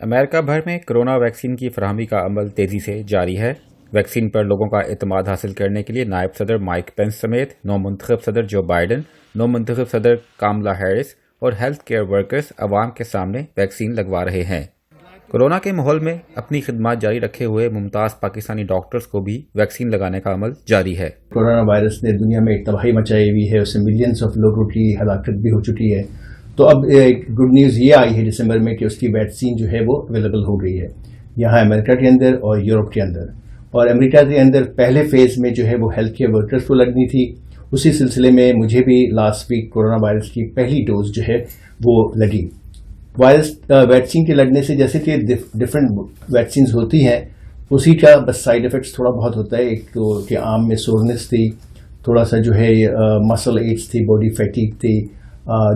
امریکہ بھر میں corona vaccine کی فراہمی کا عمل تیزی سے جاری ہے۔ ویکسین پر لوگوں کا اعتماد حاصل کرنے کے لیے نائب صدر مائک پینس سمیت نو منتخب صدر جو بائیڈن، نو منتخب صدر کاملا ہیرس اور ہیلتھ کیئر ورکرز عوام کے سامنے ویکسین لگوا رہے ہیں۔ کورونا کے ماحول میں اپنی خدمات جاری رکھے ہوئے ممتاز پاکستانی ڈاکٹرز کو بھی ویکسین لگانے کا عمل جاری ہے۔ کورونا وائرس نے دنیا میں ایک تباہی مچائی ہوئی ہے، اس سے ملینز آف لوگوں کی ہلاکت بھی ہو چکی ہے۔ تو اب ایک گڈ نیوز یہ آئی ہے دسمبر میں کہ اس کی ویکسین جو ہے وہ اویلیبل ہو گئی ہے یہاں امریکہ کے اندر اور یورپ کے اندر۔ اور امریکہ کے اندر پہلے فیز میں جو ہے وہ ہیلتھ کیئر ورکرز کو لگنی تھی، اسی سلسلے میں مجھے بھی لاسٹ ویک کورونا وائرس کی پہلی ڈوز جو ہے وہ لگی۔ وائرس ویکسین کے لگنے سے جیسے کہ ڈفرینٹ ویکسینز ہوتی ہیں اسی کا بس سائیڈ افیکٹس تھوڑا بہت ہوتا ہے۔ ایک تو کہ عام میں سورنس تھی، تھوڑا سا جو ہے مسل ایچ تھی، باڈی فیٹیگ تھی،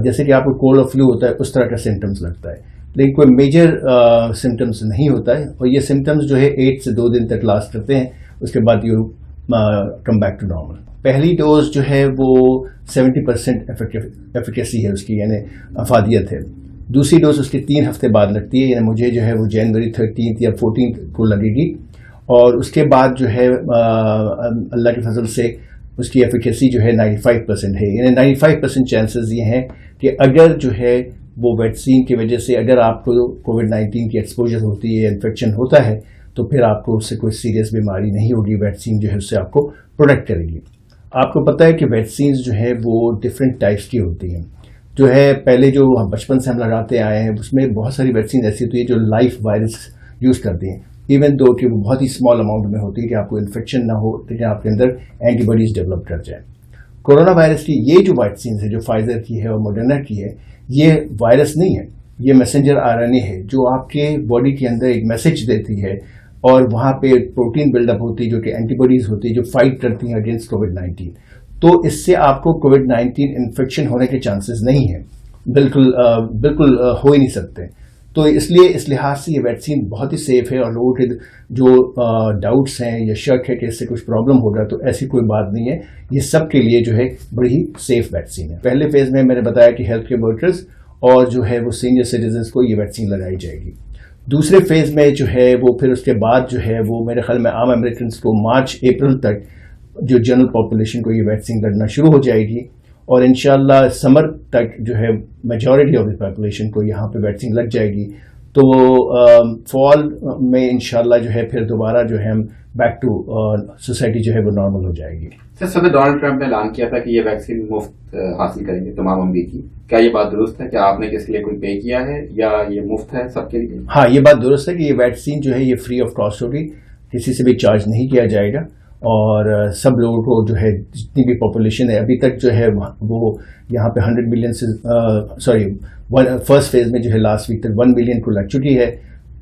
جیسے کہ آپ کو کولڈ اور فلو ہوتا ہے اس طرح کا سمٹمز لگتا ہے، لیکن کوئی میجر سمٹمز نہیں ہوتا ہے۔ اور یہ سمٹمز جو ہے 8 سے 2 دن تک لاسٹ کرتے ہیں، اس کے بعد you come back to normal. پہلی ڈوز جو ہے وہ 70% ایفیکیسی ہے اس کی، یعنی افادیت ہے۔ دوسری ڈوز اس کے 3 ہفتے بعد لگتی ہے، یعنی مجھے جو ہے وہ جنوری 13 یا 14 کو لگے گی، اور اس کے بعد جو ہے اللہ کے فضل سے اس کی ایفیکیسی جو ہے 95% ہے، یعنی 95% چانسز یہ ہیں کہ اگر جو ہے وہ ویکسین کی وجہ سے اگر آپ کو کووڈ-19 کی ایکسپوجر ہوتی ہے، انفیکشن ہوتا ہے، تو پھر آپ کو اس سے کوئی سیریس بیماری نہیں ہوگی۔ ویکسین جو ہے اس سے آپ کو پروٹیکٹ کرے گی۔ آپ کو پتہ ہے کہ ویکسینز جو ہے وہ ڈفرینٹ ٹائپس کی ہوتی ہیں۔ جو ہے پہلے جو بچپن سے ہم لگاتے آئے ہیں اس میں بہت ساری ویکسین ایسی ہوتی ہے جو لائف وائرس یوز کرتے ہیں، ایون دو کہ وہ بہت ہی اسمال اماؤنٹ میں ہوتی ہے کہ آپ کو انفیکشن نہ ہو لیکن آپ کے اندر اینٹی باڈیز ڈیولپ کر جائیں۔ کورونا وائرس کی یہ جو ویکسین ہے جو فائزر کی ہے اور موڈرنا کی ہے، یہ وائرس نہیں ہے، یہ میسنجر آر این اے ہے جو آپ کے باڈی کے اندر ایک میسج دیتی ہے، اور وہاں پہ پروٹین بلڈ اپ ہوتی ہے جو کہ اینٹی باڈیز ہوتی ہے جو فائٹ کرتی ہیں اگینسٹ کووڈ-19۔ تو اس سے آپ کو کووڈ-19 انفیکشن ہونے کے چانسز نہیں ہیں، بالکل ہو ہی نہیں سکتے۔ تو اس لیے اس لحاظ سے یہ ویکسین بہت ہی سیف ہے، اور لوگوں کے جو ڈاؤٹس ہیں یا شک ہے کہ اس سے کچھ پرابلم ہوگا، تو ایسی کوئی بات نہیں ہے، یہ سب کے لیے جو ہے بڑی ہی سیف ویکسین ہے۔ پہلے فیز میں نے بتایا کہ ہیلتھ کیئر ورکرز اور جو ہے وہ سینئر سٹیزنز کو یہ ویکسین لگائی جائے گی۔ دوسرے فیز میں جو ہے وہ پھر اس کے بعد جو ہے وہ میرے خیال میں عام امریکنز کو مارچ اپریل تک جو جنرل پاپولیشن کو یہ ویکسین لگنا شروع ہو جائے گی، اور انشاءاللہ سمر تک جو ہے میجورٹی آف دی پاپولیشن کو یہاں پہ ویکسین لگ جائے گی۔ تو فال میں انشاءاللہ جو ہے پھر دوبارہ جو ہے ہم بیک ٹو سوسائٹی جو ہے وہ نارمل ہو جائے گی۔ سر، صدر ڈونلڈ ٹرمپ نے اعلان کیا تھا کہ یہ ویکسین مفت حاصل کریں گے تمام امریکی، کیا یہ بات درست ہے؟ کیا آپ نے اس کے لیے کوئی پے کیا ہے یا یہ مفت ہے سب کے لیے؟ ہاں، یہ بات درست ہے کہ یہ ویکسین جو ہے یہ فری آف کاسٹ ہوگی، کسی سے بھی چارج نہیں کیا جائے گا، اور سب لوگوں کو جو ہے جتنی بھی پاپولیشن ہے ابھی تک جو ہے وہ یہاں پہ 100 ملین سے فرسٹ فیز میں جو ہے لاسٹ ویک تک 1 ملین کو لگ چکی ہے۔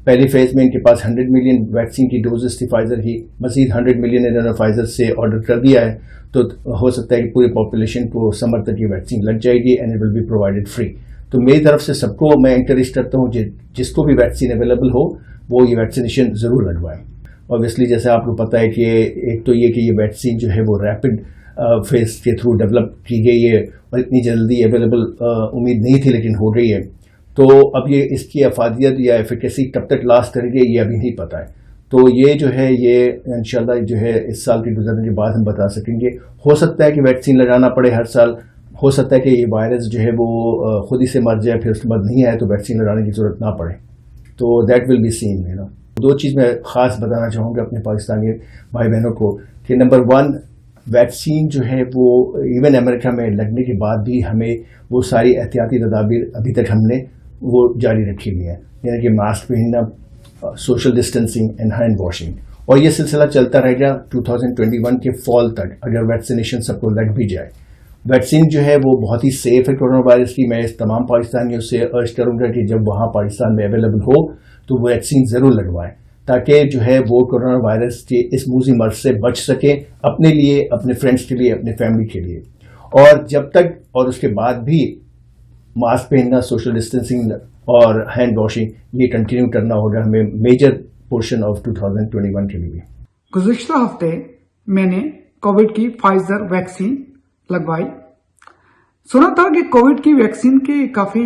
پہلی فیز میں ان کے پاس 100 ملین ویکسین کی ڈوزز تھی فائزر کی، مزید 100 ملین انہوں نے فائزر سے آرڈر کر دیا ہے، تو ہو سکتا ہے کہ پوری پاپولیشن کو سمر تک یہ ویکسین لگ جائے گی، and it will be provided free. تو میری طرف سے سب کو میں انکریج کرتا ہوں جس کو بھی ویکسین اویلیبل ہو وہ یہ ویکسینیشن ضرور لگوائیں۔ اوبیسلی جیسے آپ کو پتہ ہے کہ ایک تو یہ کہ یہ ویکسین جو ہے وہ ریپڈ فیز کے تھرو ڈیولپ کی گئی ہے، اور اتنی جلدی اویلیبل امید نہیں تھی لیکن ہو گئی ہے۔ تو اب یہ اس کی افادیت یا ایفیکیسی کب تک لاسٹ کرے گی یہ ابھی نہیں پتہ ہے۔ تو یہ جو ہے یہ انشاءاللہ جو ہے اس سال کے گزرنے کے بعد ہم بتا سکیں گے۔ ہو سکتا ہے کہ ویکسین لگانا پڑے ہر سال، ہو سکتا ہے کہ یہ وائرس جو ہے وہ خود ہی سے مر جائے، پھر اس کے بعد نہیں آئے تو ویکسین لگانے کی ضرورت نہ پڑے۔ تو دیٹ ول بی سین۔ دو چیز میں خاص بتانا چاہوں گا اپنے پاکستانی بھائی بہنوں کو کہ نمبر 1، ویکسین جو ہے وہ ایون امریکہ میں لگنے کے بعد بھی ہمیں وہ ساری احتیاطی تدابیر ابھی تک ہم نے وہ جاری رکھی ہوئی ہیں، یعنی کہ ماسک پہننا، social distancing and hand washing, اور یہ سلسلہ چلتا رہے گا 2021 کے فال تک اگر ویکسینیشن سب کو لگ بھی جائے۔ ویکسین جو ہے وہ بہت ہی سیف ہے کورونا وائرس کی۔ میں اس تمام پاکستانیوں سے ارج کروں گا کہ جب وہاں پاکستان میں اویلیبل ہو تو وہ ویکسین ضرور لگوائیں، تاکہ جو ہے وہ کورونا وائرس کے اس موذی مرض سے بچ سکیں، اپنے لیے، اپنے فرینڈس کے لیے، اپنے فیملی کے لیے۔ اور جب تک اور اس کے بعد بھی ماسک پہننا، سوشل ڈسٹینسنگ اور ہینڈ واشنگ یہ کنٹینیو کرنا ہوگا ہمیں میجر پورشن آف 2021 کے لیے۔ گزشتہ ہفتے میں نے کووڈ کی فائزر ویکسین لگوائی۔ سنا تھا کہ کووڈ کی ویکسین کے کافی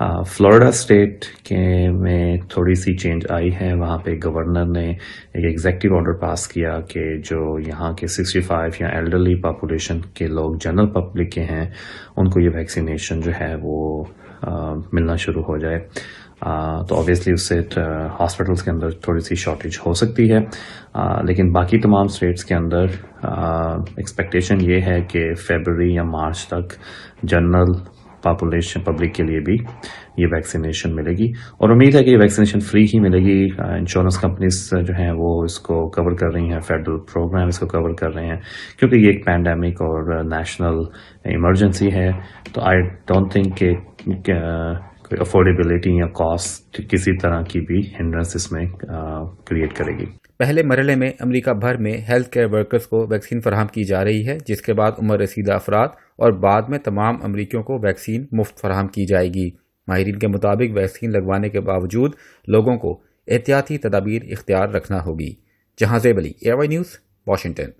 فلوریڈا اسٹیٹ کے میں تھوڑی سی چینج آئی ہے. وہاں پہ گورنر نے ایک ایگزیکٹو آرڈر پاس کیا کہ جو یہاں کے 65 یا ایلڈرلی پاپولیشن کے لوگ جنرل پبلک کے ہیں ان کو یہ ویکسینیشن جو ہے وہ ملنا شروع ہو جائے. تو آبویسلی اس سے ہاسپٹلس کے اندر تھوڑی سی شارٹیج ہو سکتی ہے, لیکن باقی تمام اسٹیٹس کے اندر ایکسپیکٹیشن یہ ہے کہ فیبرری یا مارچ تک جنرل پاپولیشن پبلک کے لیے بھی یہ ویکسینیشن ملے گی, اور امید ہے کہ یہ ویکسینیشن فری ہی ملے گی. انشورنس کمپنیز جو ہیں وہ اس کو کور کر رہی ہیں, فیڈرل پروگرام اس کو کور کر رہے ہیں کیونکہ یہ ایک پینڈیمک اور نیشنل ایمرجنسی ہے. تو آئی ڈونٹ تھنک کہ افورڈیبلٹی یا کاسٹ کسی طرح کی بھی ہنڈرنس اس میں کریٹ کرے گی. پہلے مرحلے میں امریکہ بھر میں ہیلتھ کیئر ورکرز کو ویکسین فراہم کی جا رہی ہے, جس کے بعد عمر رسیدہ افراد اور بعد میں تمام امریکیوں کو ویکسین مفت فراہم کی جائے گی. ماہرین کے مطابق ویکسین لگوانے کے باوجود لوگوں کو احتیاطی تدابیر اختیار رکھنا ہوگی. جہاں زیب علی, ایئر وائی نیوز, واشنگٹن.